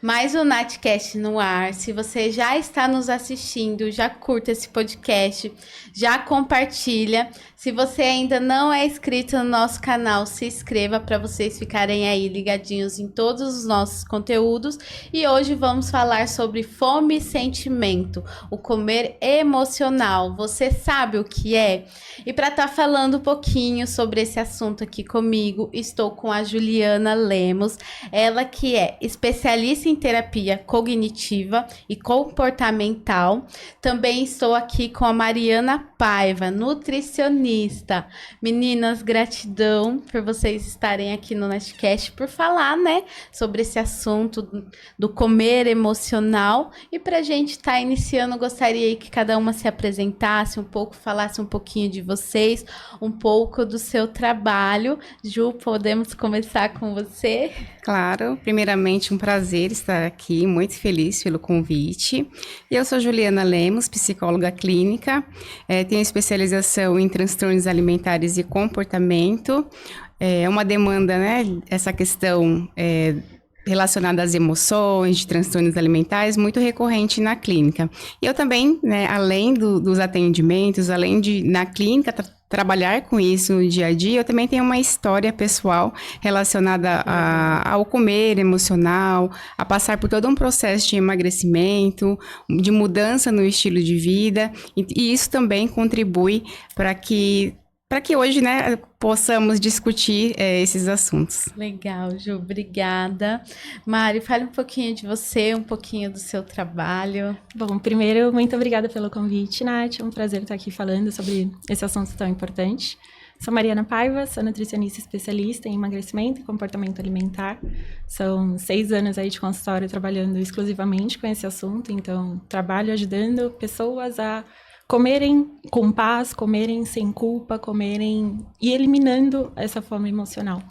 Mais um Natcast no ar. Se você já está nos assistindo, já curta esse podcast, já compartilha. Se você ainda não é inscrito no nosso canal, se inscreva para vocês ficarem aí ligadinhos em todos os nossos conteúdos. E hoje vamos falar sobre fome e sentimento, o comer emocional. Você sabe o que é? E para estar falando um pouquinho sobre esse assunto aqui comigo, estou com a Juliana Lemos, ela que é especialista em terapia cognitiva e comportamental. Também estou aqui com a Mariana Paiva, nutricionista. Meninas, gratidão por vocês estarem aqui no Nastcast, por falar, né, sobre esse assunto do comer emocional. E pra gente estar iniciando, gostaria que cada uma se apresentasse um pouco, falasse um pouquinho de vocês, um pouco do seu trabalho. Ju, podemos começar com você? Claro, primeiramente um prazer estar aqui, muito feliz pelo convite. Eu sou Juliana Lemos, psicóloga clínica, tenho especialização em transtornos alimentares e comportamento. É uma demanda, né, essa questão relacionada às emoções, de transtornos alimentares, muito recorrente na clínica. E eu também, né, além dos atendimentos, além de, na clínica, trabalhar com isso no dia a dia, eu também tenho uma história pessoal relacionada ao comer emocional, a passar por todo um processo de emagrecimento, de mudança no estilo de vida, e isso também contribui para que hoje, né, possamos discutir esses assuntos. Legal, Ju, obrigada. Mari, fale um pouquinho de você, um pouquinho do seu trabalho. Bom, primeiro, muito obrigada pelo convite, Nath. É um prazer estar aqui falando sobre esse assunto tão importante. Sou Mariana Paiva, sou nutricionista especialista em emagrecimento e comportamento alimentar. São 6 anos aí de consultório trabalhando exclusivamente com esse assunto, então trabalho ajudando pessoas a comerem com paz, comerem sem culpa, comerem e eliminando essa fome emocional.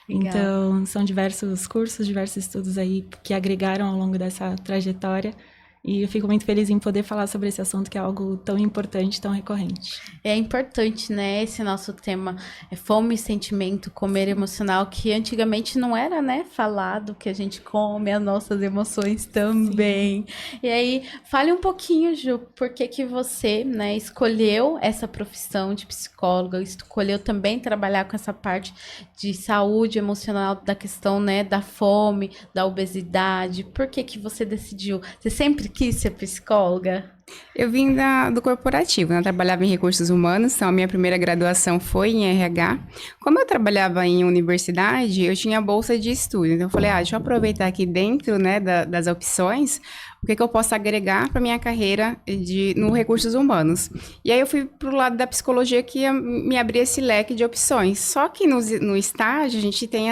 Legal. Então, são diversos cursos, diversos estudos aí que agregaram ao longo dessa trajetória. E eu fico muito feliz em poder falar sobre esse assunto, que é algo tão importante, tão recorrente. É importante, né, esse nosso tema, fome e sentimento, comer emocional, que antigamente não era, né, falado, que a gente come as nossas emoções também. Sim. E aí, fale um pouquinho, Ju, por que você, né, escolheu essa profissão de psicóloga, escolheu também trabalhar com essa parte de saúde emocional, da questão, né, da fome, da obesidade. Por que você decidiu? Você sempre quis ser psicóloga? Eu vim do corporativo, né? Eu trabalhava em recursos humanos, então a minha primeira graduação foi em RH. Como eu trabalhava em universidade, eu tinha bolsa de estudo, então eu falei, deixa eu aproveitar aqui dentro, né, das opções, o que eu posso agregar para minha carreira no recursos humanos. E aí eu fui para o lado da psicologia, que ia me abrir esse leque de opções. Só que no estágio a gente tem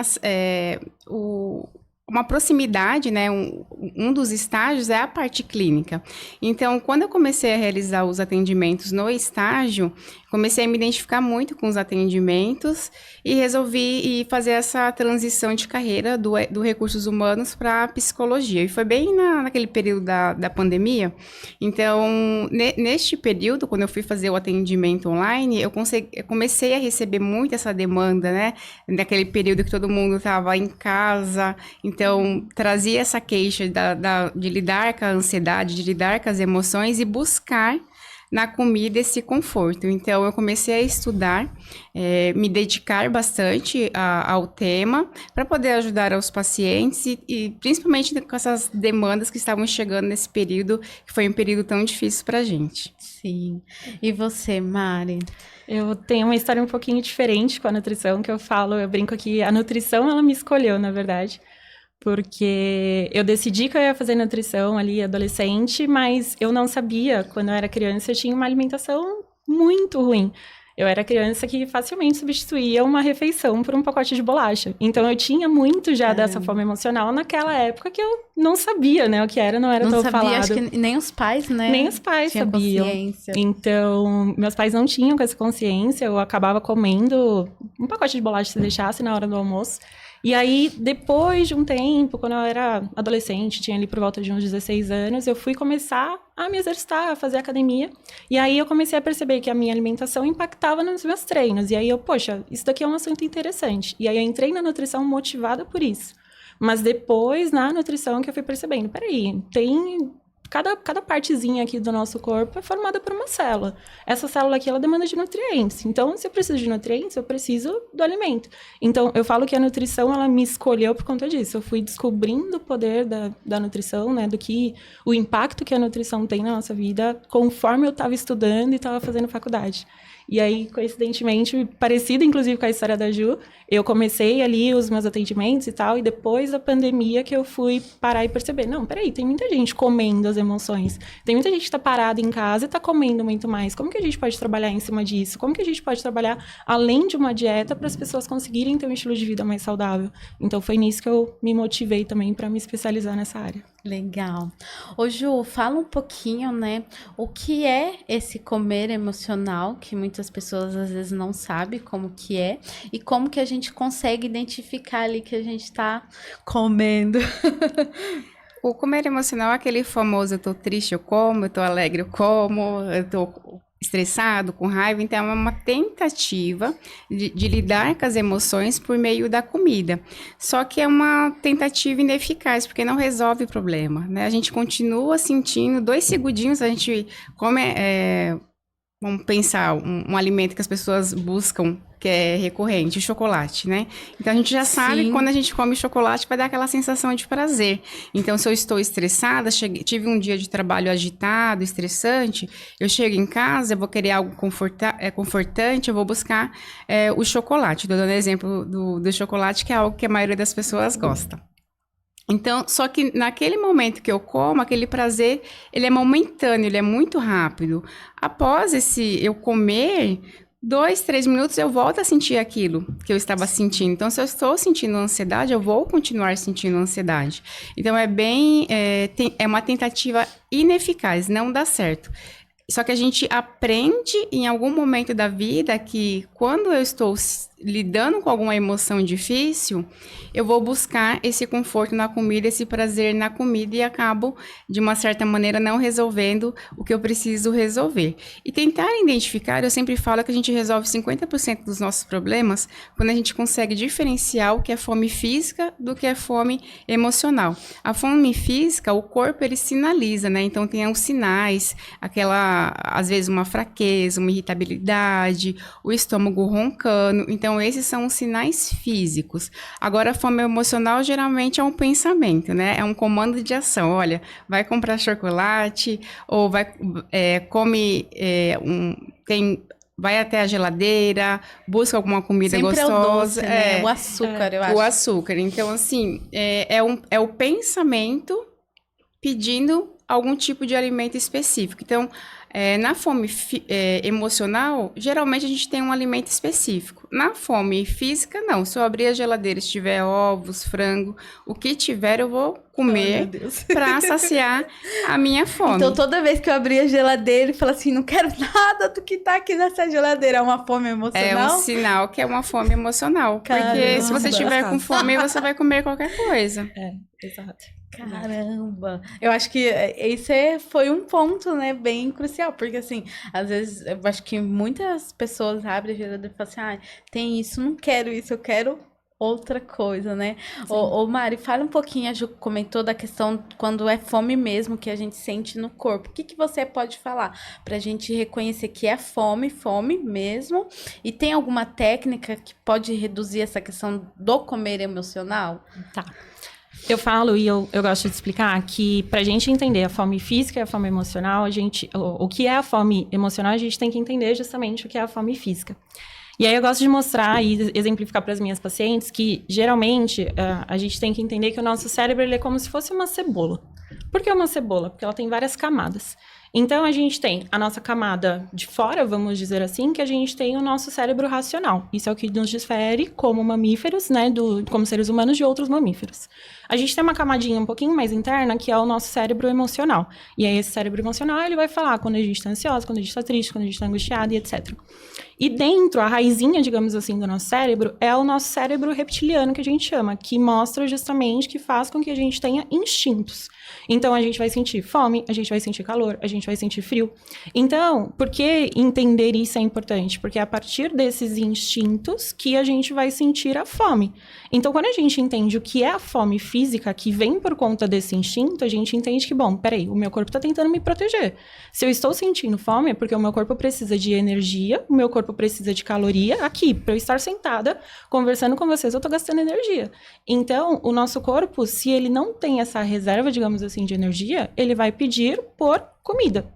uma proximidade, né? Um dos estágios é a parte clínica. Então, quando eu comecei a realizar os atendimentos no estágio, comecei a me identificar muito com os atendimentos e resolvi fazer essa transição de carreira do recursos humanos para a psicologia. E foi bem naquele período da pandemia. Então, neste período, quando eu fui fazer o atendimento online, eu comecei a receber muito essa demanda, né? Naquele período que todo mundo estava em casa. Então, trazia essa queixa de lidar com a ansiedade, de lidar com as emoções e buscar na comida esse conforto. Então, eu comecei a estudar, me dedicar bastante ao tema para poder ajudar os pacientes e principalmente com essas demandas que estavam chegando nesse período, que foi um período tão difícil para a gente. Sim. E você, Mari? Eu tenho uma história um pouquinho diferente com a nutrição, que eu brinco aqui, a nutrição, ela me escolheu, na verdade. Porque eu decidi que eu ia fazer nutrição ali adolescente, mas eu não sabia, quando eu era criança, eu tinha uma alimentação muito ruim. Eu era criança que facilmente substituía uma refeição por um pacote de bolacha. Então, eu tinha muito já dessa fome emocional naquela época que eu não sabia, né, o que era, não era tão falado. Acho que nem os pais, né? Nem os pais sabiam. Consciência. Então, meus pais não tinham com essa consciência, eu acabava comendo um pacote de bolacha se deixasse na hora do almoço. E aí, depois de um tempo, quando eu era adolescente, tinha ali por volta de uns 16 anos, eu fui começar a me exercitar, a fazer academia. E aí, eu comecei a perceber que a minha alimentação impactava nos meus treinos. E aí, poxa, isso daqui é um assunto interessante. E aí, eu entrei na nutrição motivada por isso. Mas depois, na nutrição, que eu fui percebendo, peraí, tem... Cada partezinha aqui do nosso corpo é formada por uma célula. Essa célula aqui, ela demanda de nutrientes. Então, se eu preciso de nutrientes, eu preciso do alimento. Então, eu falo que a nutrição, ela me escolheu por conta disso. Eu fui descobrindo o poder da nutrição, né? O impacto que a nutrição tem na nossa vida, conforme eu estava estudando e estava fazendo faculdade. E aí, coincidentemente, parecido inclusive com a história da Ju, eu comecei ali os meus atendimentos e tal, e depois da pandemia que eu fui parar e perceber, não, peraí, tem muita gente comendo as emoções, tem muita gente que tá parada em casa e tá comendo muito mais. Como que a gente pode trabalhar em cima disso? Como que a gente pode trabalhar além de uma dieta para as pessoas conseguirem ter um estilo de vida mais saudável? Então, foi nisso que eu me motivei também para me especializar nessa área. Legal. Ô Ju, fala um pouquinho, né, o que é esse comer emocional, que muitas pessoas às vezes não sabem como que é, e como que a gente consegue identificar ali que a gente tá comendo. O comer emocional é aquele famoso, eu tô triste, eu como, eu tô alegre, eu como, eu tô estressado, com raiva. Então, é uma tentativa de lidar com as emoções por meio da comida. Só que é uma tentativa ineficaz, porque não resolve o problema, né? A gente continua sentindo, 2 segundinhos, a gente come, vamos pensar, um alimento que as pessoas buscam, que é recorrente, o chocolate, né? Então, a gente já sabe que quando a gente come chocolate, vai dar aquela sensação de prazer. Então, se eu estou estressada, tive um dia de trabalho agitado, estressante, eu chego em casa, eu vou querer algo confortante, eu vou buscar o chocolate. Estou dando exemplo do chocolate, que é algo que a maioria das pessoas gosta. Então, só que naquele momento que eu como, aquele prazer, ele é momentâneo, ele é muito rápido. Após eu comer, 2, 3 minutos, eu volto a sentir aquilo que eu estava sentindo. Então, se eu estou sentindo ansiedade, eu vou continuar sentindo ansiedade. Então, é uma tentativa ineficaz, não dá certo. Só que a gente aprende em algum momento da vida que quando eu estou lidando com alguma emoção difícil, eu vou buscar esse conforto na comida, esse prazer na comida e acabo, de uma certa maneira, não resolvendo o que eu preciso resolver. E tentar identificar, eu sempre falo que a gente resolve 50% dos nossos problemas quando a gente consegue diferenciar o que é fome física do que é fome emocional. A fome física, o corpo, ele sinaliza, né? Então, tem os sinais, às vezes, uma fraqueza, uma irritabilidade, o estômago roncando. Então, esses são os sinais físicos. Agora, a fome emocional geralmente é um pensamento, né? É um comando de ação. Olha, vai comprar chocolate ou vai até a geladeira, busca alguma comida sempre gostosa. É o doce, né? O açúcar, eu acho. O açúcar. Então, assim, é o pensamento pedindo algum tipo de alimento específico. Então, na fome emocional, geralmente a gente tem um alimento específico. Na fome física, não. Se eu abrir a geladeira, se tiver ovos, frango, o que tiver, eu vou comer para saciar a minha fome. Então, toda vez que eu abrir a geladeira e falar assim, não quero nada do que tá aqui nessa geladeira, é uma fome emocional? É um sinal que é uma fome emocional. Caramba. Porque se você estiver com fome, você vai comer qualquer coisa. Exato. Caramba! Eu acho que esse foi um ponto, né, bem crucial, porque assim, às vezes, eu acho que muitas pessoas abrem a geladeira e falam assim, tem isso, não quero isso, eu quero outra coisa, né? Ô Mari, fala um pouquinho, a Ju comentou da questão quando é fome mesmo que a gente sente no corpo. O que você pode falar pra gente reconhecer que é fome mesmo? E tem alguma técnica que pode reduzir essa questão do comer emocional? Tá. Eu falo e eu gosto de explicar que pra gente entender a fome física e a fome emocional, o que é a fome emocional, a gente tem que entender justamente o que é a fome física. E aí eu gosto de mostrar e exemplificar para as minhas pacientes que, geralmente, a gente tem que entender que o nosso cérebro ele é como se fosse uma cebola. Por que uma cebola? Porque ela tem várias camadas. Então, a gente tem a nossa camada de fora, vamos dizer assim, que a gente tem o nosso cérebro racional. Isso é o que nos difere como mamíferos, né, como seres humanos de outros mamíferos. A gente tem uma camadinha um pouquinho mais interna, que é o nosso cérebro emocional. E aí, esse cérebro emocional, ele vai falar quando a gente está ansiosa, quando a gente está triste, quando a gente está angustiada e etc. E dentro, a raizinha, digamos assim, do nosso cérebro é o nosso cérebro reptiliano, que a gente chama, que mostra justamente, que faz com que a gente tenha instintos. Então, a gente vai sentir fome, a gente vai sentir calor, a gente vai sentir frio. Então, por que entender isso é importante? Porque é a partir desses instintos que a gente vai sentir a fome. Então, quando a gente entende o que é a fome física, que vem por conta desse instinto, a gente entende que, bom, peraí, o meu corpo está tentando me proteger. Se eu estou sentindo fome, é porque o meu corpo precisa de energia, o meu corpo precisa de caloria. Aqui, para eu estar sentada, conversando com vocês, eu estou gastando energia. Então, o nosso corpo, se ele não tem essa reserva, digamos assim, de energia, ele vai pedir por comida.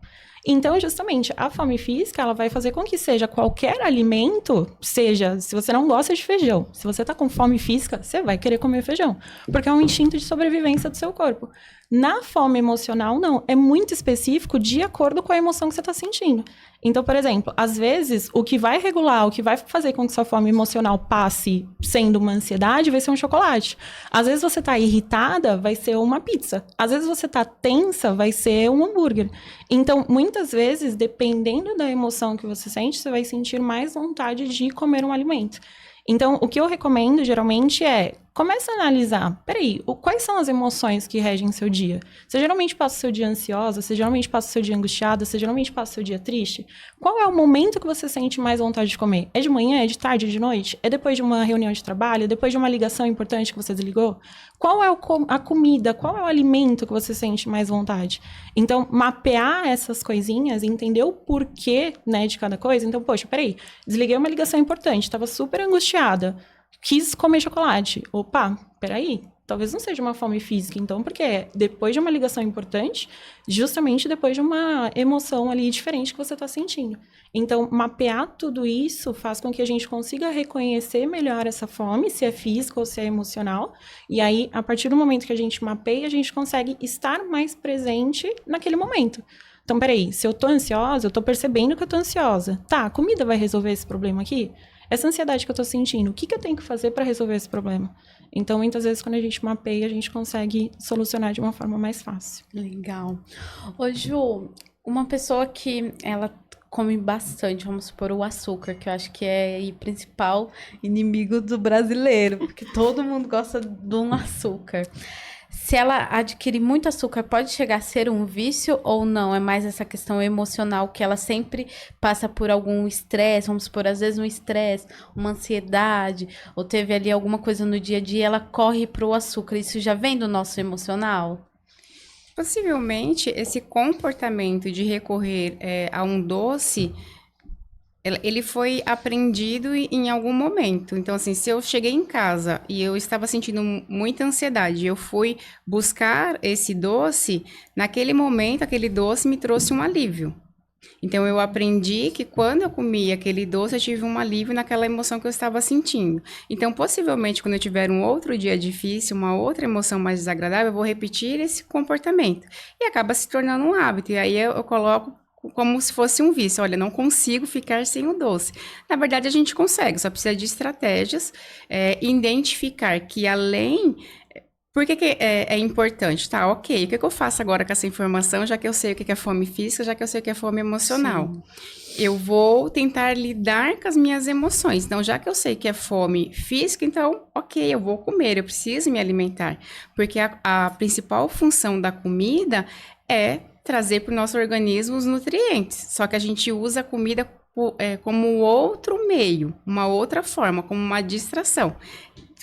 Então, justamente, a fome física, ela vai fazer com que seja qualquer alimento, seja, se você não gosta de feijão, se você tá com fome física, você vai querer comer feijão, porque é um instinto de sobrevivência do seu corpo. Na fome emocional, não, é muito específico de acordo com a emoção que você tá sentindo. Então, por exemplo, às vezes, o que vai regular, o que vai fazer com que sua fome emocional passe sendo uma ansiedade, vai ser um chocolate. Às vezes você tá irritada, vai ser uma pizza. Às vezes você tá tensa, vai ser um hambúrguer. Então, muitas vezes, dependendo da emoção que você sente, você vai sentir mais vontade de comer um alimento. Então, o que eu recomendo, geralmente, é... Comece a analisar, peraí, quais são as emoções que regem seu dia? Você geralmente passa o seu dia ansiosa? Você geralmente passa o seu dia angustiada? Você geralmente passa o seu dia triste? Qual é o momento que você sente mais vontade de comer? É de manhã? É de tarde? É de noite? É depois de uma reunião de trabalho? É depois de uma ligação importante que você desligou? Qual é a comida? Qual é o alimento que você sente mais vontade? Então, mapear essas coisinhas, entender o porquê, né, de cada coisa. Então, poxa, peraí, desliguei uma ligação importante, estava super angustiada. Quis comer chocolate. Opa, peraí. Talvez não seja uma fome física, então, porque é depois de uma ligação importante, justamente depois de uma emoção ali diferente que você está sentindo. Então, mapear tudo isso faz com que a gente consiga reconhecer melhor essa fome, se é física ou se é emocional. E aí, a partir do momento que a gente mapeia, a gente consegue estar mais presente naquele momento. Então, peraí, se eu tô ansiosa, eu tô percebendo que eu tô ansiosa. Tá, a comida vai resolver esse problema aqui? Essa ansiedade que eu tô sentindo, o que eu tenho que fazer para resolver esse problema? Então, muitas vezes, quando a gente mapeia, a gente consegue solucionar de uma forma mais fácil. Legal. Ô, Ju, uma pessoa que ela come bastante, vamos supor, o açúcar, que eu acho que é o principal inimigo do brasileiro, porque todo mundo gosta de um açúcar. Se ela adquirir muito açúcar, pode chegar a ser um vício ou não? É mais essa questão emocional que ela sempre passa por algum estresse, vamos supor, às vezes um estresse, uma ansiedade, ou teve ali alguma coisa no dia a dia, ela corre para o açúcar. Isso já vem do nosso emocional? Possivelmente, esse comportamento de recorrer a um doce, ele foi aprendido em algum momento. Então, assim, se eu cheguei em casa e eu estava sentindo muita ansiedade, eu fui buscar esse doce, naquele momento, aquele doce me trouxe um alívio. Então, eu aprendi que quando eu comi aquele doce, eu tive um alívio naquela emoção que eu estava sentindo. Então, possivelmente, quando eu tiver um outro dia difícil, uma outra emoção mais desagradável, eu vou repetir esse comportamento. E acaba se tornando um hábito. E aí, eu coloco como se fosse um vício. Olha, não consigo ficar sem o doce. Na verdade, a gente consegue, só precisa de estratégias, identificar que além... Por que é importante? Tá, ok, o que eu faço agora com essa informação, já que eu sei o que é fome física, já que eu sei o que é fome emocional? Sim. Eu vou tentar lidar com as minhas emoções. Então, já que eu sei que é fome física, então, ok, eu vou comer, eu preciso me alimentar. Porque a principal função da comida é trazer para o nosso organismo os nutrientes. Só que a gente usa a comida como outro meio, uma outra forma, como uma distração.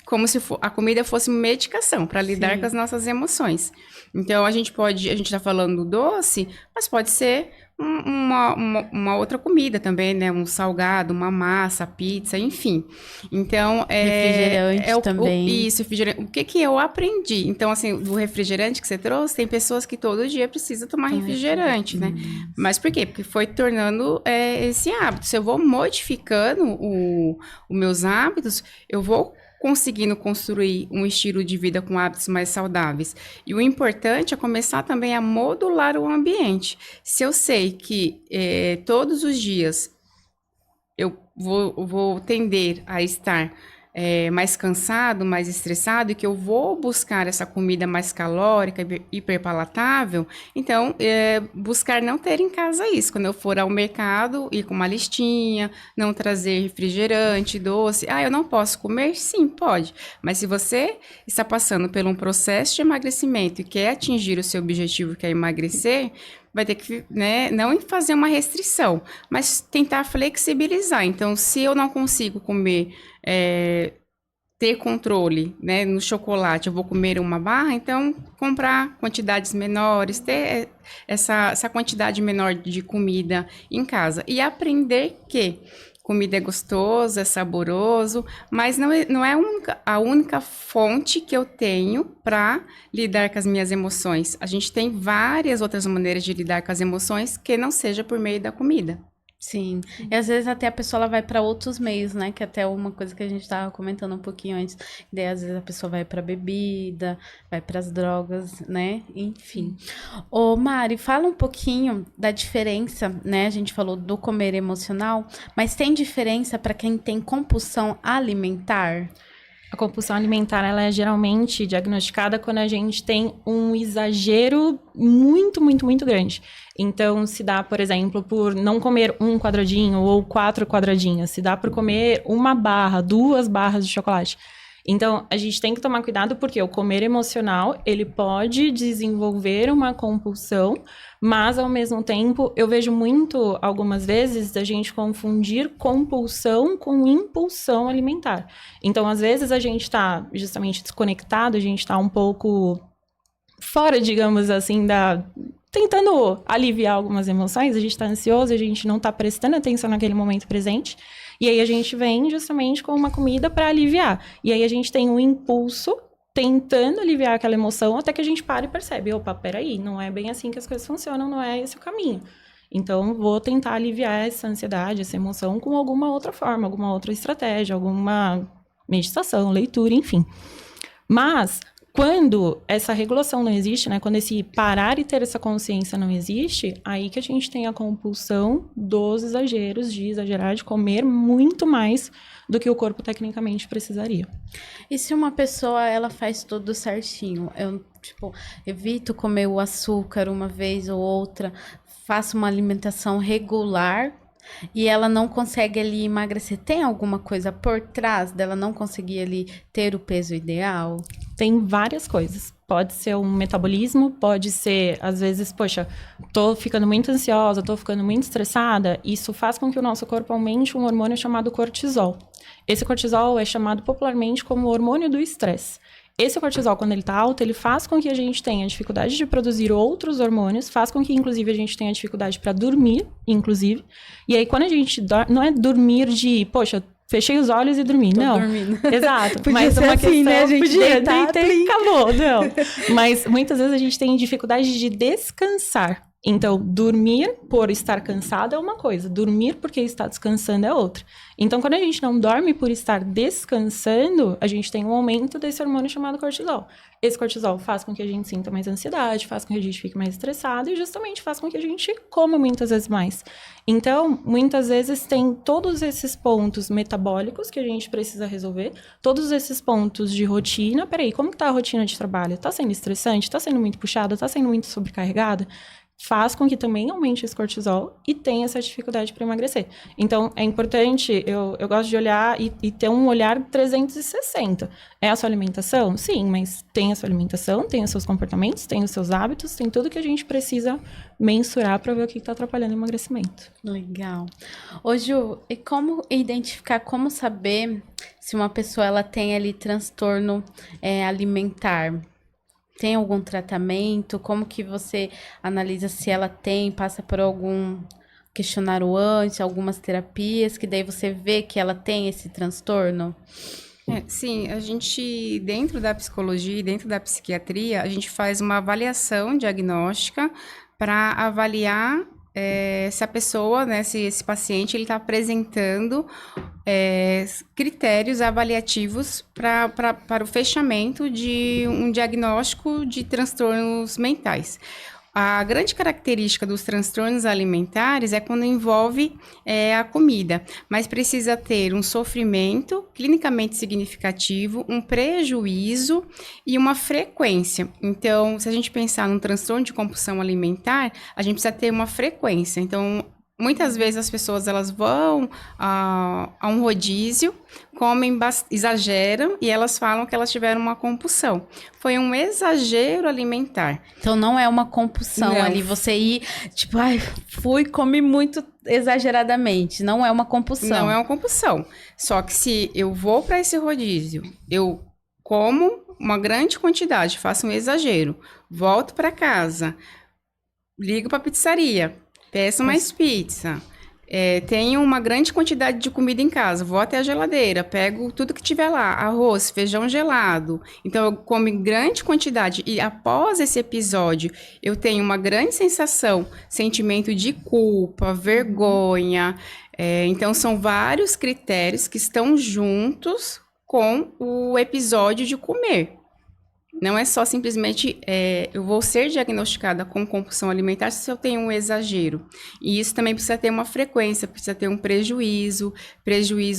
Como se a comida fosse medicação para lidar Sim. com as nossas emoções. Então, a gente está falando do doce, mas pode ser uma outra comida também, né? Um salgado, uma massa, pizza, enfim. Então, refrigerante também. Isso, refrigerante. O que eu aprendi? Então, assim, do refrigerante que você trouxe, tem pessoas que todo dia precisam tomar refrigerante, né? Mas por quê? Porque foi tornando esse hábito. Se eu vou modificando os meus hábitos, eu vou conseguindo construir um estilo de vida com hábitos mais saudáveis. E o importante é começar também a modular o ambiente. Se eu sei que todos os dias eu vou tender a estar mais cansado, mais estressado, e que eu vou buscar essa comida mais calórica, hiperpalatável, então, buscar não ter em casa isso. Quando eu for ao mercado, ir com uma listinha, não trazer refrigerante, doce. Eu não posso comer? Sim, pode. Mas se você está passando por um processo de emagrecimento e quer atingir o seu objetivo, que é emagrecer, vai ter que, né, não fazer uma restrição, mas tentar flexibilizar. Então, se eu não consigo comer, ter controle, né, no chocolate, eu vou comer uma barra, então comprar quantidades menores, ter essa quantidade menor de comida em casa e aprender que comida é gostoso, é saboroso, mas não é a única fonte que eu tenho para lidar com as minhas emoções. A gente tem várias outras maneiras de lidar com as emoções que não seja por meio da comida. Sim, e às vezes até a pessoa ela vai para outros meios, né? Que até uma coisa que a gente tava comentando um pouquinho antes, daí às vezes a pessoa vai para bebida, vai para as drogas, né? Enfim. Ô Mari, fala um pouquinho da diferença, né? A gente falou do comer emocional, mas tem diferença para quem tem compulsão alimentar? A compulsão alimentar, ela é geralmente diagnosticada quando a gente tem um exagero muito, muito, muito grande. Então, se dá, por exemplo, por não comer um quadradinho ou 4 quadradinhos, se dá por comer uma barra, 2 barras de chocolate. Então, a gente tem que tomar cuidado porque o comer emocional, ele pode desenvolver uma compulsão, mas, ao mesmo tempo, eu vejo muito, algumas vezes, da gente confundir compulsão com impulsão alimentar. Então, às vezes, a gente está justamente desconectado, a gente está um pouco fora, digamos assim, tentando aliviar algumas emoções, a gente está ansioso, a gente não está prestando atenção naquele momento presente, e aí a gente vem justamente com uma comida para aliviar. E aí a gente tem um impulso tentando aliviar aquela emoção até que a gente para e percebe, opa, peraí, não é bem assim que as coisas funcionam, não é esse o caminho. Então, vou tentar aliviar essa ansiedade, essa emoção com alguma outra forma, alguma outra estratégia, alguma meditação, leitura, enfim. Mas, quando essa regulação não existe, né, quando esse parar e ter essa consciência não existe, aí que a gente tem a compulsão dos exageros, de exagerar, de comer muito mais do que o corpo tecnicamente precisaria. E se uma pessoa, ela faz tudo certinho? Eu, evito comer o açúcar uma vez ou outra, faço uma alimentação regular e ela não consegue ali emagrecer. Tem alguma coisa por trás dela não conseguir ali ter o peso ideal? Tem várias coisas. Pode ser um metabolismo, pode ser, às vezes, poxa, tô ficando muito ansiosa, tô ficando muito estressada. Isso faz com que o nosso corpo aumente um hormônio chamado cortisol. Esse cortisol é chamado popularmente como hormônio do estresse. Esse cortisol, quando ele tá alto, ele faz com que a gente tenha dificuldade de produzir outros hormônios, faz com que, inclusive, a gente tenha dificuldade para dormir, inclusive. E aí, quando a gente não é dormir de, poxa, fechei os olhos e dormi. Tô não. dormindo. Exato. Podia mas ser uma assim, questão, né? A gente podia deitar, deitei, acabou. Não. Mas muitas vezes a gente tem dificuldade de descansar. Então, dormir por estar cansado é uma coisa, dormir porque está descansando é outra. Então, quando a gente não dorme por estar descansando, a gente tem um aumento desse hormônio chamado cortisol. Esse cortisol faz com que a gente sinta mais ansiedade, faz com que a gente fique mais estressado e justamente faz com que a gente coma muitas vezes mais. Então, muitas vezes tem todos esses pontos metabólicos que a gente precisa resolver, todos esses pontos de rotina. Peraí, como que tá a rotina de trabalho? Tá sendo estressante? Tá sendo muito puxada? Tá sendo muito sobrecarregada? Faz com que também aumente esse cortisol e tenha essa dificuldade para emagrecer. Então, é importante, eu gosto de olhar e ter um olhar 360. É a sua alimentação? Sim, mas tem a sua alimentação, tem os seus comportamentos, tem os seus hábitos, tem tudo que a gente precisa mensurar para ver o que está atrapalhando o emagrecimento. Legal. Ô Ju, e como identificar, como saber se uma pessoa ela tem ali transtorno alimentar? Tem algum tratamento? Como que você analisa se ela tem, passa por algum questionário antes, algumas terapias, que daí você vê que ela tem esse transtorno? Sim, a gente, dentro da psicologia e dentro da psiquiatria, a gente faz uma avaliação diagnóstica para avaliar se a pessoa, né, se esse paciente, ele está apresentando critérios avaliativos para o fechamento de um diagnóstico de transtornos mentais. A grande característica dos transtornos alimentares é quando envolve a comida, mas precisa ter um sofrimento clinicamente significativo, um prejuízo e uma frequência. Então, se a gente pensar num transtorno de compulsão alimentar, a gente precisa ter uma frequência. Então, muitas vezes as pessoas elas vão a um rodízio, comem, exageram e elas falam que elas tiveram uma compulsão. Foi um exagero alimentar. Então não é uma compulsão Não. ali, você ir, tipo, ai, comi muito exageradamente. Não é uma compulsão. Não é uma compulsão. Só que se eu vou para esse rodízio, eu como uma grande quantidade, faço um exagero, volto para casa, ligo para a pizzaria, peço mais pizza. Tenho uma grande quantidade de comida em casa, vou até a geladeira, pego tudo que tiver lá, arroz, feijão gelado. Então, eu como em grande quantidade e após esse episódio, eu tenho uma grande sentimento de culpa, vergonha. Então, são vários critérios que estão juntos com o episódio de comer. Não é só simplesmente eu vou ser diagnosticada com compulsão alimentar se eu tenho um exagero. E isso também precisa ter uma frequência, precisa ter um prejuízo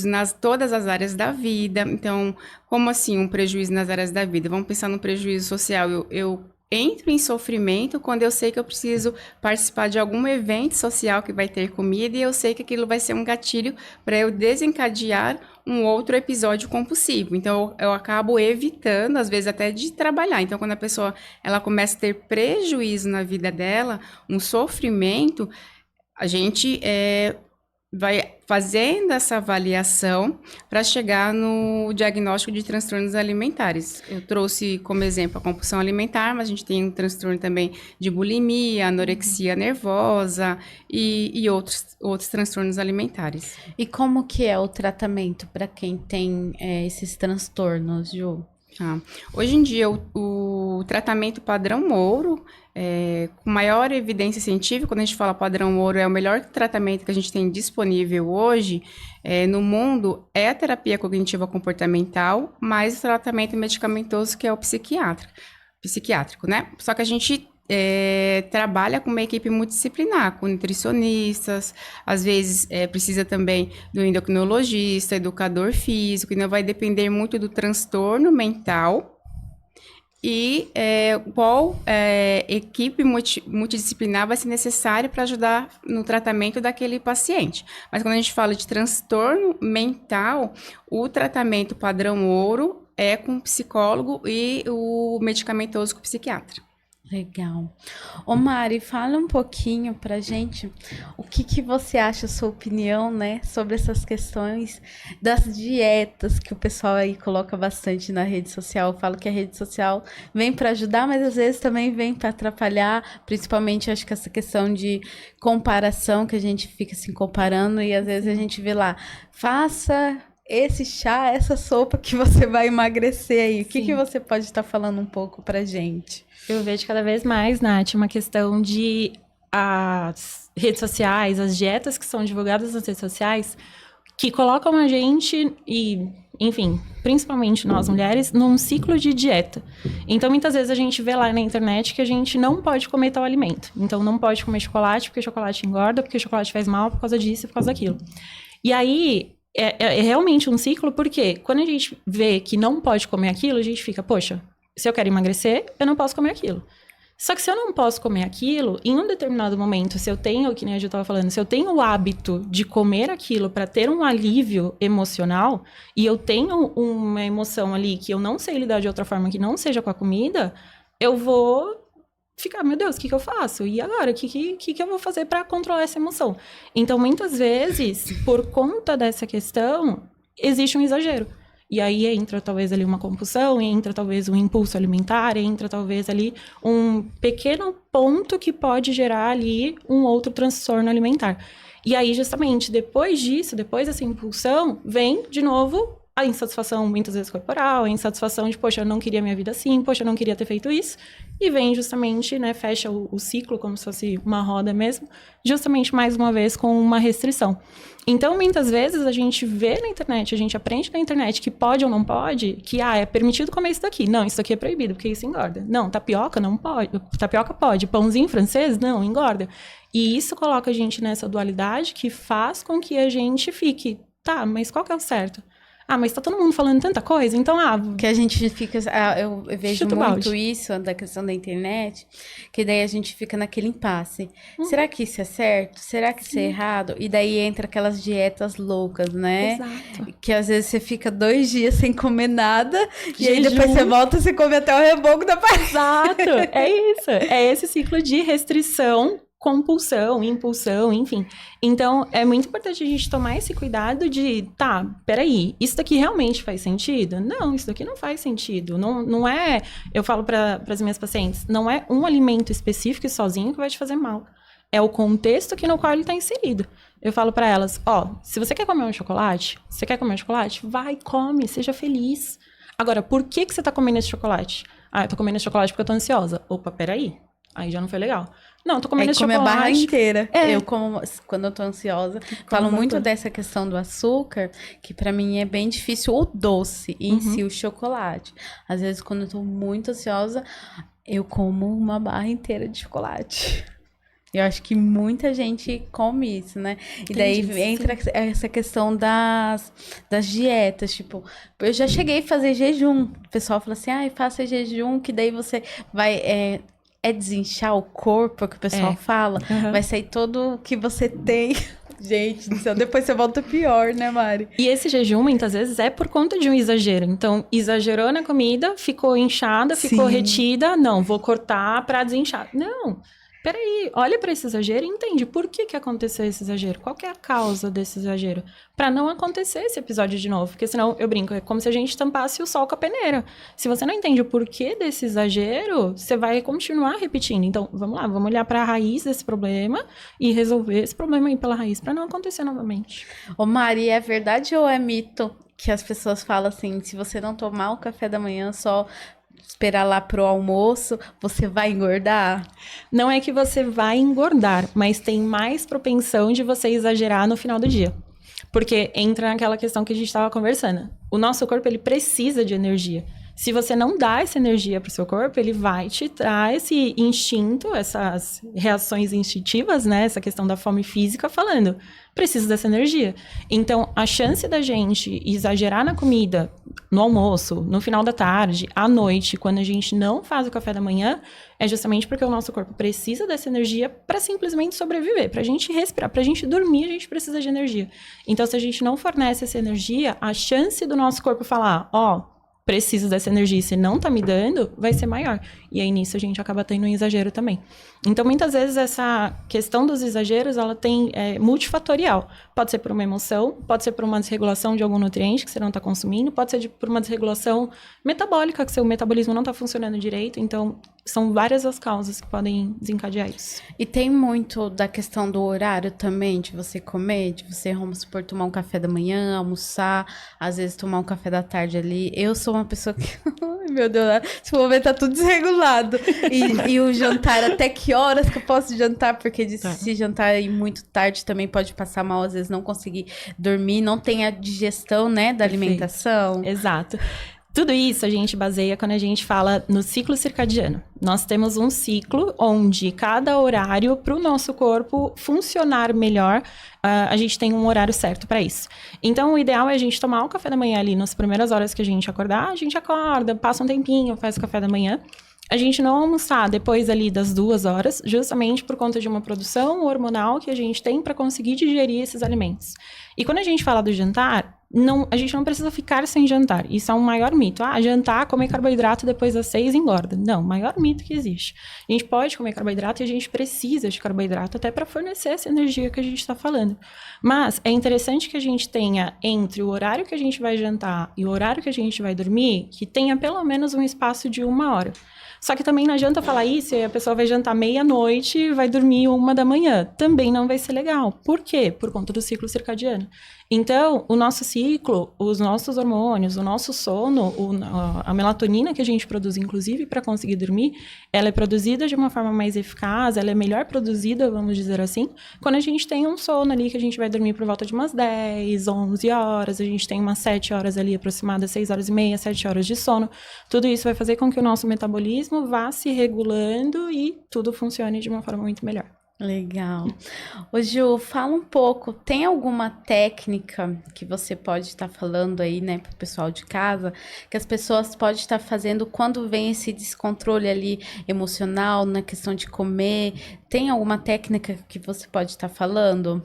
nas todas as áreas da vida. Então, como assim um prejuízo nas áreas da vida? Vamos pensar no prejuízo social. Eu entro em sofrimento quando eu sei que eu preciso participar de algum evento social que vai ter comida e eu sei que aquilo vai ser um gatilho para eu desencadear um outro episódio compulsivo. Então, eu acabo evitando, às vezes, até de trabalhar. Então, quando a pessoa ela começa a ter prejuízo na vida dela, um sofrimento, a gente vai fazendo essa avaliação para chegar no diagnóstico de transtornos alimentares. Eu trouxe como exemplo a compulsão alimentar, mas a gente tem um transtorno também de bulimia, anorexia nervosa e outros transtornos alimentares. E como que é o tratamento para quem tem esses transtornos, Ju? Hoje em dia, o tratamento padrão ouro, com maior evidência científica, quando a gente fala padrão ouro, é o melhor tratamento que a gente tem disponível hoje no mundo, é a terapia cognitiva comportamental, mais o tratamento medicamentoso, que é o psiquiátrico, né? Só que a gente trabalha com uma equipe multidisciplinar, com nutricionistas, às vezes precisa também do endocrinologista, educador físico, e não vai depender muito do transtorno mental e qual equipe multidisciplinar vai ser necessária para ajudar no tratamento daquele paciente. Mas quando a gente fala de transtorno mental, o tratamento padrão ouro é com o psicólogo e o medicamentoso com o psiquiatra. Legal. Ô Mari, fala um pouquinho pra gente o que você acha, a sua opinião, né, sobre essas questões das dietas que o pessoal aí coloca bastante na rede social. Eu falo que a rede social vem para ajudar, mas às vezes também vem para atrapalhar, principalmente acho que essa questão de comparação, que a gente fica se comparando e às vezes a gente vê lá, faça esse chá, essa sopa que você vai emagrecer aí. O que você pode estar falando um pouco pra gente? Eu vejo cada vez mais, Nath, uma questão de as redes sociais, as dietas que são divulgadas nas redes sociais, que colocam a gente e, enfim, principalmente nós mulheres, num ciclo de dieta. Então, muitas vezes a gente vê lá na internet que a gente não pode comer tal alimento. Então, não pode comer chocolate porque chocolate engorda, porque chocolate faz mal por causa disso e por causa daquilo. E aí, é realmente um ciclo, porque quando a gente vê que não pode comer aquilo, a gente fica, poxa, se eu quero emagrecer, eu não posso comer aquilo. Só que se eu não posso comer aquilo, em um determinado momento, se eu tenho, que nem a Ju estava falando, se eu tenho o hábito de comer aquilo para ter um alívio emocional, e eu tenho uma emoção ali que eu não sei lidar de outra forma que não seja com a comida, eu vou ficar, meu Deus, o que eu faço? E agora? O que eu vou fazer para controlar essa emoção? Então, muitas vezes, por conta dessa questão, existe um exagero. E aí entra talvez ali uma compulsão, entra talvez um impulso alimentar, entra talvez ali um pequeno ponto que pode gerar ali um outro transtorno alimentar. E aí, justamente, depois disso, depois dessa impulsão, vem, de novo, a insatisfação muitas vezes corporal, a insatisfação de, poxa, eu não queria minha vida assim, poxa, eu não queria ter feito isso, e vem justamente, né, fecha o ciclo, como se fosse uma roda mesmo, justamente mais uma vez com uma restrição. Então, muitas vezes a gente vê na internet, a gente aprende na internet que pode ou não pode, que, é permitido comer isso daqui. Não, isso daqui é proibido, porque isso engorda. Não, tapioca não pode, tapioca pode, pãozinho francês, não, engorda. E isso coloca a gente nessa dualidade que faz com que a gente fique, tá, mas qual que é o certo? Mas tá todo mundo falando tanta coisa, então, Que a gente fica... eu vejo muito balde. isso, da questão da internet, que daí a gente fica naquele impasse. Será que isso é certo? Será que isso é errado? E daí entra aquelas dietas loucas, né? Exato. Que às vezes você fica 2 dias sem comer nada, e aí Jejum. depois você volta e você come até o reboco da parede. Exato, é isso. É esse ciclo de restrição, compulsão, impulsão, enfim. Então, é muito importante a gente tomar esse cuidado de, peraí, isso daqui realmente faz sentido? Não, isso daqui não faz sentido. Não é, eu falo para as minhas pacientes, não é um alimento específico e sozinho que vai te fazer mal. É o contexto no qual ele está inserido. Eu falo para elas, se você quer comer um chocolate, vai, come, seja feliz. Agora, por que você está comendo esse chocolate? Eu tô comendo esse chocolate porque eu tô ansiosa. Opa, peraí. Aí já não foi legal. Não, tô comendo esse chocolate. A barra inteira. É. Eu como, quando eu tô ansiosa, falo muito dessa questão do açúcar, que pra mim é bem difícil, o doce, e em si o chocolate. Às vezes, quando eu tô muito ansiosa, eu como uma barra inteira de chocolate. Eu acho que muita gente come isso, né? E daí entra essa questão das dietas, tipo, eu já cheguei a fazer jejum. O pessoal fala assim, faça jejum, que daí você vai... desinchar o corpo, que o pessoal fala. Vai sair todo o que você tem. Gente do céu, depois você volta pior, né, Mari? E esse jejum, muitas vezes, é por conta de um exagero. Então, exagerou na comida, ficou inchada, ficou retida. Não, vou cortar pra desinchar. Não, peraí, olha para esse exagero e entende por que aconteceu esse exagero. Qual que é a causa desse exagero? Para não acontecer esse episódio de novo. Porque senão, eu brinco, é como se a gente tampasse o sol com a peneira. Se você não entende o porquê desse exagero, você vai continuar repetindo. Então, vamos lá, vamos olhar para a raiz desse problema e resolver esse problema aí pela raiz, para não acontecer novamente. Ô Mari, é verdade ou é mito que as pessoas falam assim, se você não tomar o café da manhã, só esperar lá pro almoço, você vai engordar? Não é que você vai engordar, mas tem mais propensão de você exagerar no final do dia. Porque entra naquela questão que a gente estava conversando. O nosso corpo, ele precisa de energia. Se você não dá essa energia para o seu corpo, ele vai te dar esse instinto, essas reações instintivas, né? Essa questão da fome física falando, preciso dessa energia. Então, a chance da gente exagerar na comida, no almoço, no final da tarde, à noite, quando a gente não faz o café da manhã, é justamente porque o nosso corpo precisa dessa energia para simplesmente sobreviver, para a gente respirar, para a gente dormir, a gente precisa de energia. Então, se a gente não fornece essa energia, a chance do nosso corpo falar, preciso dessa energia e se não tá me dando, vai ser maior. E aí, nisso, a gente acaba tendo um exagero também. Então, muitas vezes, essa questão dos exageros, ela tem multifatorial. Pode ser por uma emoção, pode ser por uma desregulação de algum nutriente que você não está consumindo, pode ser por uma desregulação metabólica, que seu metabolismo não está funcionando direito. Então, são várias as causas que podem desencadear isso. E tem muito da questão do horário também, de você comer, de você, vamos supor, tomar um café da manhã, almoçar, às vezes tomar um café da tarde ali. Eu sou uma pessoa que... Meu Deus, esse momento tá tudo desregulado. E o jantar, até que horas que eu posso jantar? Porque se jantar aí muito tarde também pode passar mal, às vezes não conseguir dormir, não tem a digestão, né, da alimentação. Exato. Tudo isso a gente baseia quando a gente fala no ciclo circadiano. Nós temos um ciclo onde cada horário para o nosso corpo funcionar melhor, a gente tem um horário certo para isso. Então, o ideal é a gente tomar o café da manhã ali nas primeiras horas que a gente acordar. A gente acorda, passa um tempinho, faz o café da manhã. A gente não almoçar depois ali das 2 horas, justamente por conta de uma produção hormonal que a gente tem para conseguir digerir esses alimentos. E quando a gente fala do jantar, a gente não precisa ficar sem jantar. Isso é um maior mito. Jantar, comer carboidrato depois das 6 engorda. Não, maior mito que existe. A gente pode comer carboidrato e a gente precisa de carboidrato até para fornecer essa energia que a gente está falando. Mas é interessante que a gente tenha entre o horário que a gente vai jantar e o horário que a gente vai dormir, que tenha pelo menos um espaço de 1 hora. Só que também não adianta falar isso e a pessoa vai jantar meia-noite e vai dormir 1 da manhã. Também não vai ser legal. Por quê? Por conta do ciclo circadiano. Então, o nosso ciclo, os nossos hormônios, o nosso sono, a melatonina que a gente produz, inclusive, para conseguir dormir, ela é produzida de uma forma mais eficaz, ela é melhor produzida, vamos dizer assim, quando a gente tem um sono ali que a gente vai dormir por volta de umas 10, 11 horas, a gente tem umas 7 horas ali aproximadas, 6 horas e meia, 7 horas de sono. Tudo isso vai fazer com que o nosso metabolismo vá se regulando e tudo funcione de uma forma muito melhor. Legal. Ô Ju, fala um pouco, tem alguma técnica que você pode estar falando aí, né, pro pessoal de casa, que as pessoas podem estar fazendo quando vem esse descontrole ali emocional, na questão de comer? Tem alguma técnica que você pode estar falando?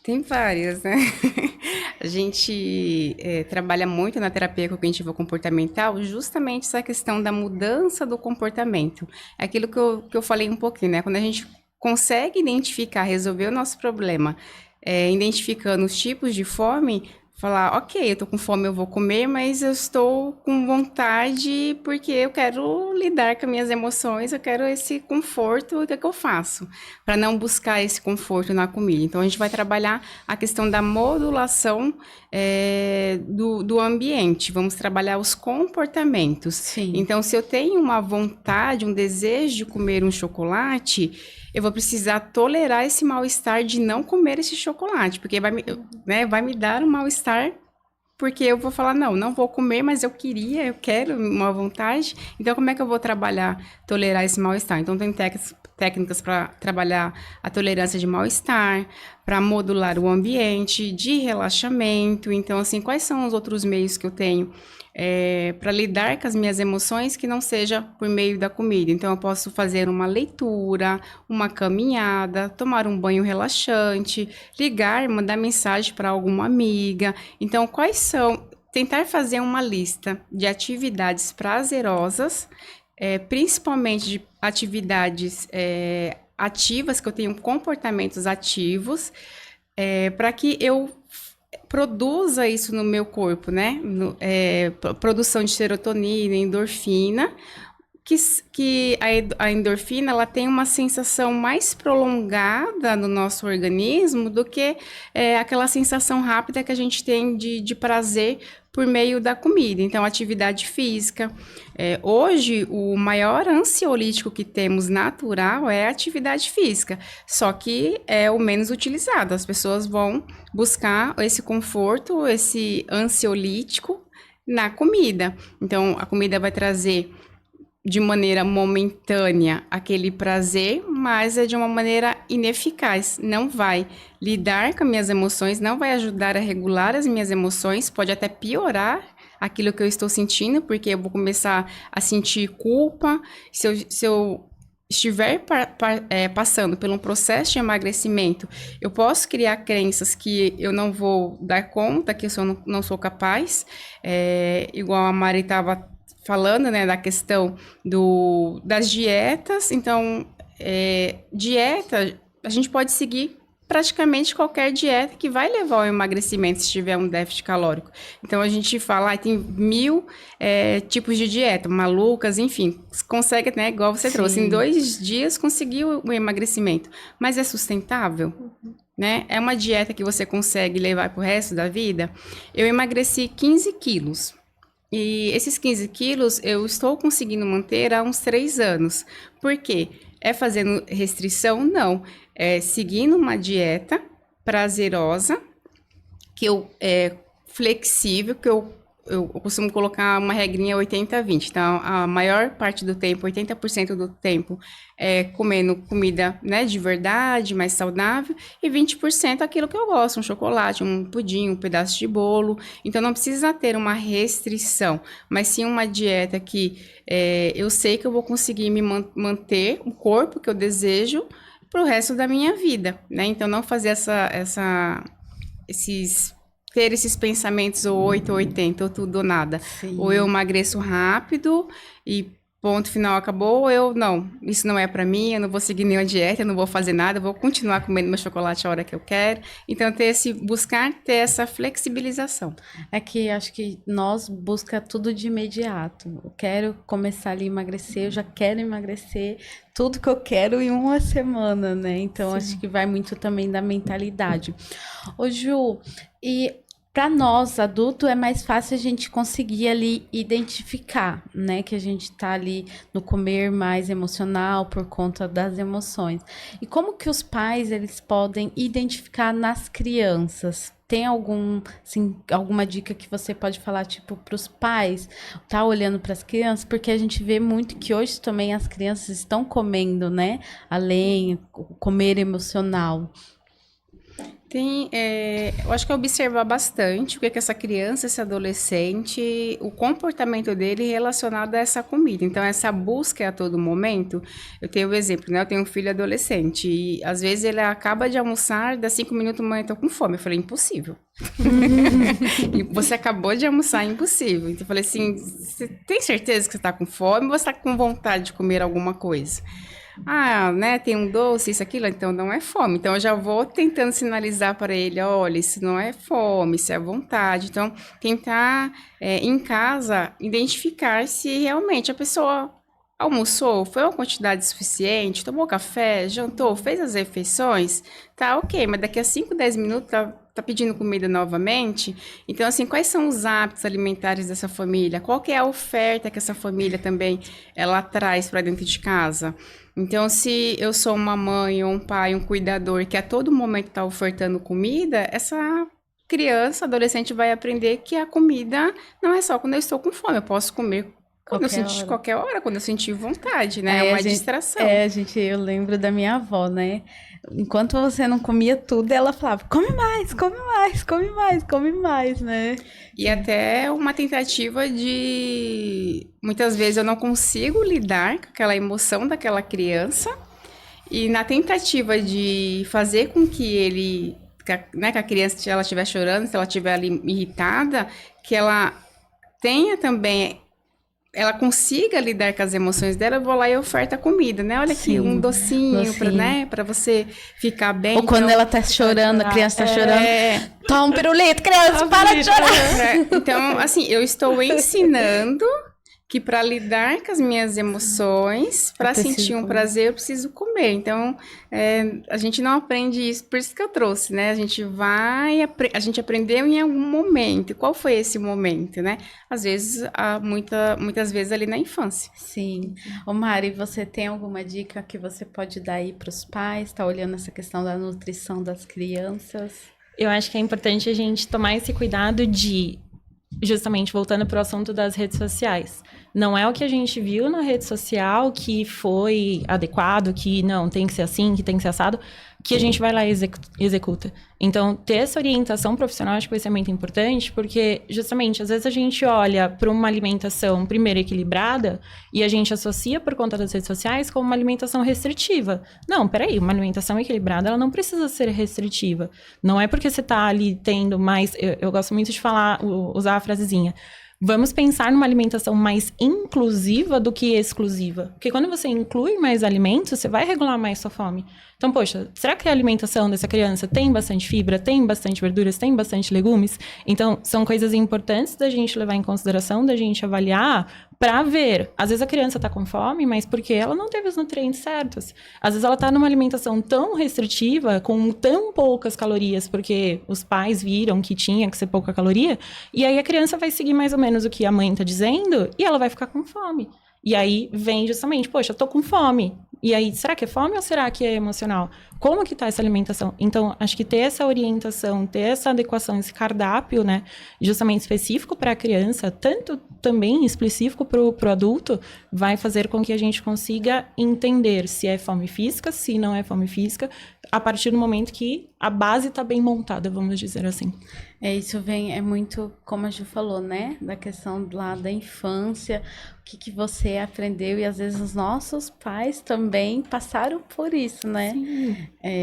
Tem várias, né? A gente trabalha muito na terapia cognitivo-comportamental justamente essa questão da mudança do comportamento. É aquilo que eu falei um pouquinho, né? Quando a gente consegue identificar, resolver o nosso problema, identificando os tipos de fome, falar, ok, eu tô com fome, eu vou comer, mas eu estou com vontade porque eu quero lidar com as minhas emoções, eu quero esse conforto, o que é que eu faço? Para não buscar esse conforto na comida. Então, a gente vai trabalhar a questão da modulação do ambiente, vamos trabalhar os comportamentos. Sim. Então, se eu tenho uma vontade, um desejo de comer um chocolate, eu vou precisar tolerar esse mal-estar de não comer esse chocolate, porque vai me dar um mal-estar, porque eu vou falar, não vou comer, mas eu quero uma vontade. Então, como é que eu vou tolerar esse mal-estar? Então, tem técnicas para trabalhar a tolerância de mal-estar, para modular o ambiente, de relaxamento. Então, assim, quais são os outros meios que eu tenho para lidar com as minhas emoções que não seja por meio da comida? Então, eu posso fazer uma leitura, uma caminhada, tomar um banho relaxante, ligar, mandar mensagem para alguma amiga. Então, quais são? Tentar fazer uma lista de atividades prazerosas, principalmente de atividades ativas, que eu tenho comportamentos ativos, para que eu produza isso no meu corpo, né? Produção de serotonina, endorfina, que a endorfina ela tem uma sensação mais prolongada no nosso organismo do que aquela sensação rápida que a gente tem de prazer por meio da comida. Então, atividade física. Hoje, o maior ansiolítico que temos natural é a atividade física, só que é o menos utilizado. As pessoas vão buscar esse conforto, esse ansiolítico na comida. Então, a comida vai trazer de maneira momentânea aquele prazer, mas é de uma maneira ineficaz. Não vai lidar com as minhas emoções, não vai ajudar a regular as minhas emoções, pode até piorar aquilo que eu estou sentindo, porque eu vou começar a sentir culpa. Se eu estiver passando por um processo de emagrecimento, eu posso criar crenças que eu não vou dar conta, que eu não sou capaz, igual a Mari estava falando, né, da questão das dietas. Então, dieta, a gente pode seguir praticamente qualquer dieta que vai levar ao emagrecimento se tiver um déficit calórico. Então, a gente fala, tem 1000 tipos de dieta, malucas, enfim, consegue, né, igual você trouxe, em 2 dias conseguiu o emagrecimento, mas é sustentável? Né? É uma dieta que você consegue levar para o resto da vida? Eu emagreci 15 quilos. E esses 15 quilos eu estou conseguindo manter há uns 3 anos. Por quê? É fazendo restrição? Não. É seguindo uma dieta prazerosa, flexível, que eu costumo colocar uma regrinha 80-20. Então, a maior parte do tempo, 80% do tempo, comendo comida, né, de verdade, mais saudável, e 20% aquilo que eu gosto, um chocolate, um pudim, um pedaço de bolo. Então, não precisa ter uma restrição, mas sim uma dieta que eu sei que eu vou conseguir me manter o corpo que eu desejo para o resto da minha vida, né? Então, não fazer ter esses pensamentos ou 8 ou 80, ou tudo ou nada. Sim. Ou eu emagreço rápido e ponto final, acabou, não, isso não é pra mim, eu não vou seguir nenhuma dieta, eu não vou fazer nada, eu vou continuar comendo meu chocolate a hora que eu quero. Então, buscar ter essa flexibilização. É que acho que nós busca tudo de imediato. Eu quero começar ali a emagrecer, eu já quero emagrecer tudo que eu quero em uma semana, né? Então, acho que vai muito também da mentalidade. Ô, Ju, e para nós, adulto, é mais fácil a gente conseguir ali identificar, né? Que a gente tá ali no comer mais emocional por conta das emoções. E como que os pais, eles podem identificar nas crianças? Tem alguma dica que você pode falar, tipo, para os pais, tá olhando para as crianças? Porque a gente vê muito que hoje também as crianças estão comendo, né? Além, comer emocional. Eu acho que é observar bastante o que é que essa criança, esse adolescente, o comportamento dele relacionado a essa comida. Então, essa busca a todo momento, eu tenho o exemplo, né? Eu tenho um filho adolescente e às vezes ele acaba de almoçar, dá 5 minutos, mãe, eu tô com fome. Eu falei, impossível. E você acabou de almoçar, impossível. Então, eu falei assim, você tem certeza que você tá com fome ou você tá com vontade de comer alguma coisa? Né, tem um doce, isso, aquilo, então não é fome. Então, eu já vou tentando sinalizar para ele, olha, isso não é fome, isso é vontade. Então, tentar, em casa, identificar se realmente a pessoa almoçou, foi uma quantidade suficiente, tomou café, jantou, fez as refeições, tá ok, mas daqui a 5, 10 minutos tá pedindo comida novamente. Então, assim, quais são os hábitos alimentares dessa família? Qual que é a oferta que essa família também ela traz para dentro de casa? Então, se eu sou uma mãe ou um pai, um cuidador que a todo momento está ofertando comida, essa criança, adolescente vai aprender que a comida não é só quando eu estou com fome, eu posso comer qualquer hora, quando eu sentir vontade, né? É uma distração. Eu lembro da minha avó, né? Enquanto você não comia tudo, ela falava, come mais, come mais, come mais, come mais, né? E até uma tentativa muitas vezes eu não consigo lidar com aquela emoção daquela criança, e na tentativa de fazer com que que a criança, se ela estiver chorando, se ela estiver ali irritada, que ela tenha também, ela consiga lidar com as emoções dela, eu vou lá e oferta comida, né? Olha aqui, um docinho. Pra você ficar bem. Ou quando ela tá chorando, a criança tá chorando, toma um pirulito, criança, para de chorar. Então, assim, eu estou ensinando que para lidar com as minhas emoções, para sentir um prazer, eu preciso comer. Então, a gente não aprende isso, por isso que eu trouxe, né? A gente aprendeu em algum momento. Qual foi esse momento, né? Às vezes, muitas vezes ali na infância. Sim. Ô Mari, você tem alguma dica que você pode dar aí para os pais? Tá olhando essa questão da nutrição das crianças? Eu acho que é importante a gente tomar esse cuidado de, justamente voltando para o assunto das redes sociais. Não é o que a gente viu na rede social que foi adequado, que não, tem que ser assim, que tem que ser assado, que a gente vai lá e executa. Então, ter essa orientação profissional, acho que vai ser muito importante, porque, justamente, às vezes a gente olha para uma alimentação, primeiro, equilibrada, e a gente associa, por conta das redes sociais, como uma alimentação restritiva. Não, peraí, uma alimentação equilibrada, ela não precisa ser restritiva. Não é porque você está ali tendo mais... Eu gosto muito de usar a frasezinha. Vamos pensar numa alimentação mais inclusiva do que exclusiva. Porque quando você inclui mais alimentos, você vai regular mais sua fome. Então, poxa, será que a alimentação dessa criança tem bastante fibra, tem bastante verduras, tem bastante legumes? Então, são coisas importantes da gente levar em consideração, da gente avaliar para ver. Às vezes a criança tá com fome, mas porque ela não teve os nutrientes certos. Às vezes ela tá numa alimentação tão restritiva, com tão poucas calorias, porque os pais viram que tinha que ser pouca caloria, e aí a criança vai seguir mais ou menos o que a mãe tá dizendo, e ela vai ficar com fome. E aí vem justamente, poxa, eu tô com fome. E aí, será que é fome ou será que é emocional? Como que tá essa alimentação? Então, acho que ter essa orientação, ter essa adequação, esse cardápio, né, justamente específico para a criança, tanto também específico para o adulto, vai fazer com que a gente consiga entender se é fome física, se não é fome física, a partir do momento que a base está bem montada, vamos dizer assim. Isso é muito, como a Ju falou, né? Da questão lá da infância, o que você aprendeu, e às vezes os nossos pais também passaram por isso, né? Sim.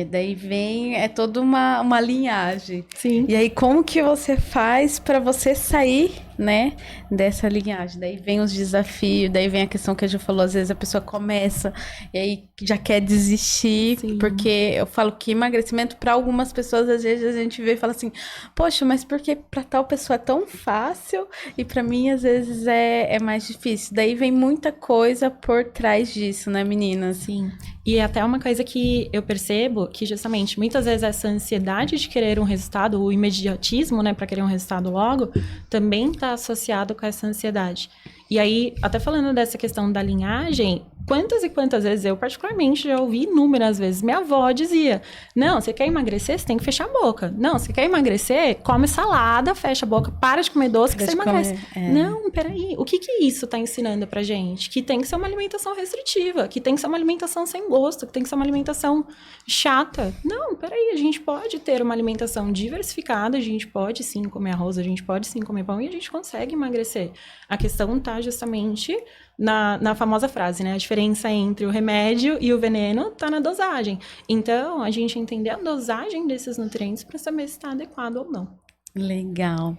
Daí é toda uma linhagem. Sim. E aí, como que você faz para você sair né, dessa linhagem. Daí vem os desafios, daí vem a questão que a Ju falou, às vezes a pessoa começa e aí já quer desistir, Sim. porque eu falo que emagrecimento para algumas pessoas, às vezes a gente vê e fala assim, poxa, mas porque para tal pessoa é tão fácil e para mim às vezes é mais difícil. Daí vem muita coisa por trás disso, né, meninas? Sim. E até uma coisa que eu percebo que justamente muitas vezes essa ansiedade de querer um resultado, o imediatismo, né, para querer um resultado logo, também está associado com essa ansiedade. E aí, até falando dessa questão da linhagem, quantas e quantas vezes eu, particularmente, já ouvi inúmeras vezes. Minha avó dizia, não, você quer emagrecer, você tem que fechar a boca. Não, você quer emagrecer, come salada, fecha a boca, para de comer doce que você emagrece. Não, peraí, o que isso está ensinando pra gente? Que tem que ser uma alimentação restritiva, que tem que ser uma alimentação sem gosto, que tem que ser uma alimentação chata. Não, peraí, a gente pode ter uma alimentação diversificada, a gente pode sim comer arroz, a gente pode sim comer pão e a gente consegue emagrecer. A questão tá justamente na famosa frase, né? A diferença entre o remédio e o veneno tá na dosagem. Então, a gente entender a dosagem desses nutrientes para saber se está adequado ou não. Legal.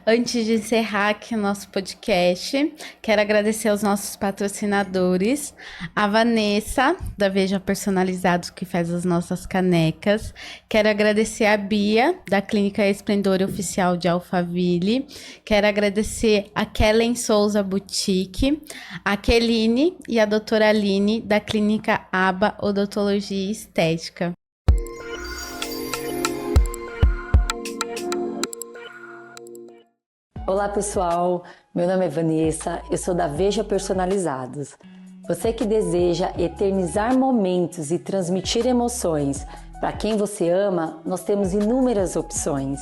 Antes de encerrar aqui o nosso podcast, quero agradecer aos nossos patrocinadores, a Vanessa, da Veja Personalizados, que faz as nossas canecas. Quero agradecer a Bia, da Clínica Esplendor Oficial de Alphaville. Quero agradecer a Kellen Souza Boutique, a Keline e a doutora Aline, da Clínica Aba Odontologia e Estética. Olá pessoal, meu nome é Vanessa, eu sou da Veja Personalizados. Você que deseja eternizar momentos e transmitir emoções para quem você ama, nós temos inúmeras opções.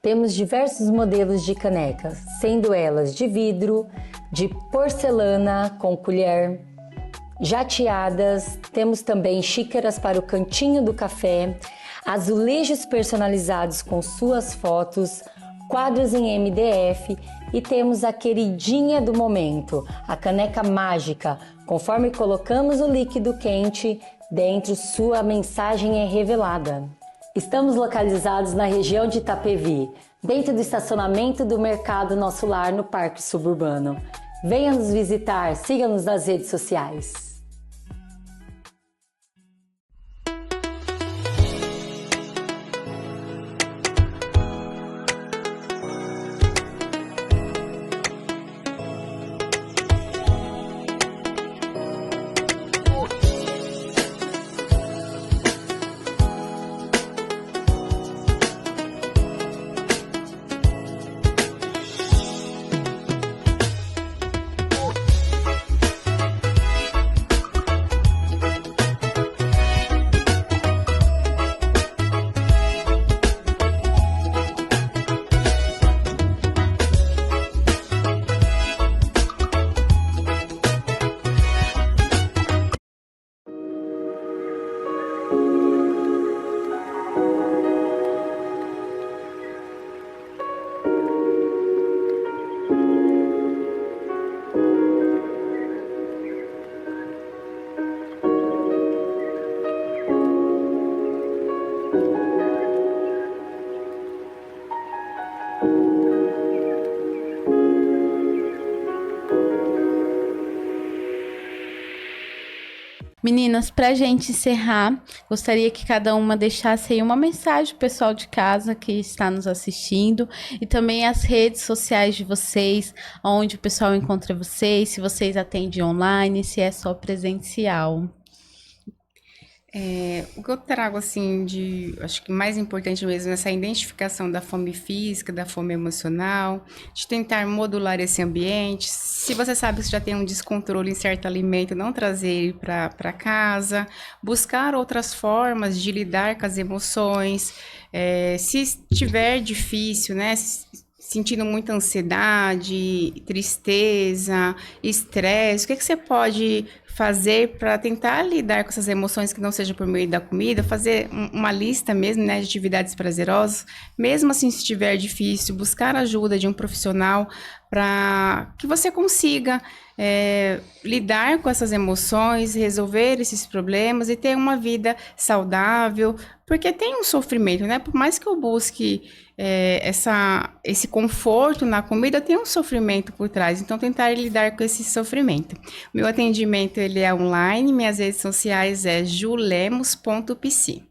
Temos diversos modelos de canecas, sendo elas de vidro, de porcelana com colher, jateadas, temos também xícaras para o cantinho do café, azulejos personalizados com suas fotos, quadros em MDF e temos a queridinha do momento, a caneca mágica. Conforme colocamos o líquido quente dentro, sua mensagem é revelada. Estamos localizados na região de Itapevi, dentro do estacionamento do Mercado Nosso Lar, no Parque Suburbano. Venha nos visitar, siga-nos nas redes sociais. Meninas, pra gente encerrar, gostaria que cada uma deixasse aí uma mensagem pro pessoal de casa que está nos assistindo e também as redes sociais de vocês, onde o pessoal encontra vocês, se vocês atendem online, se é só presencial. O que eu trago, assim, acho que mais importante mesmo, essa identificação da fome física, da fome emocional, de tentar modular esse ambiente. Se você sabe que já tem um descontrole em certo alimento, não trazer ele para casa, buscar outras formas de lidar com as emoções. Se estiver difícil, né, sentindo muita ansiedade, tristeza, estresse, o que você pode fazer para tentar lidar com essas emoções que não seja por meio da comida, fazer uma lista mesmo, né, de atividades prazerosas, mesmo assim se estiver difícil, buscar ajuda de um profissional para que você consiga lidar com essas emoções, resolver esses problemas e ter uma vida saudável, porque tem um sofrimento, né? Por mais que eu busque esse conforto na comida, tem um sofrimento por trás, então tentar lidar com esse sofrimento. Meu atendimento ele é online, minhas redes sociais é julemos.pc.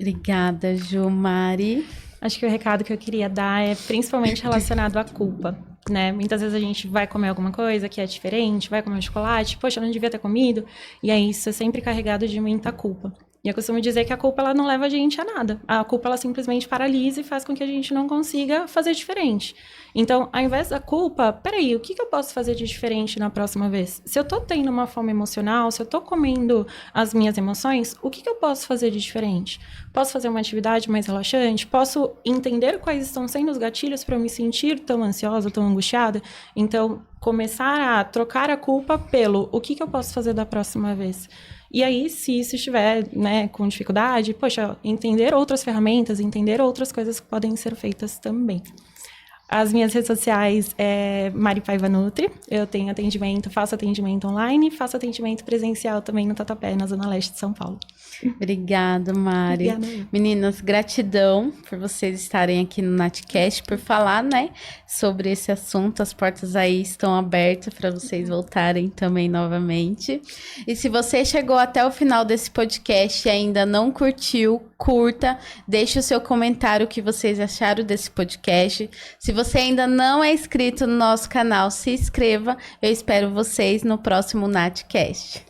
Obrigada, Ju. Mari. Acho que o recado que eu queria dar é principalmente relacionado à culpa, né? Muitas vezes a gente vai comer alguma coisa que é diferente, vai comer um chocolate, poxa, eu não devia ter comido, e aí isso é sempre carregado de muita culpa. E eu costumo dizer que a culpa, ela não leva a gente a nada. A culpa, ela simplesmente paralisa e faz com que a gente não consiga fazer diferente. Então, ao invés da culpa, peraí, o que eu posso fazer de diferente na próxima vez? Se eu tô tendo uma fome emocional, se eu tô comendo as minhas emoções, o que eu posso fazer de diferente? Posso fazer uma atividade mais relaxante? Posso entender quais estão sendo os gatilhos para eu me sentir tão ansiosa, tão angustiada? Então, começar a trocar a culpa pelo o que eu posso fazer da próxima vez? E aí, se isso estiver, né, com dificuldade, poxa, entender outras ferramentas, entender outras coisas que podem ser feitas também. As minhas redes sociais é Mari Paiva Nutri. Eu tenho atendimento, faço atendimento online, faço atendimento presencial também no Tatuapé, na Zona Leste de São Paulo. Obrigada, Mari. Obrigada. Meninas, gratidão por vocês estarem aqui no Natcast, por falar, né, sobre esse assunto. As portas aí estão abertas para vocês voltarem também novamente. E se você chegou até o final desse podcast e ainda não curtiu, curta, deixe o seu comentário o que vocês acharam desse podcast. Se você ainda não é inscrito no nosso canal, se inscreva. Eu espero vocês no próximo Natcast.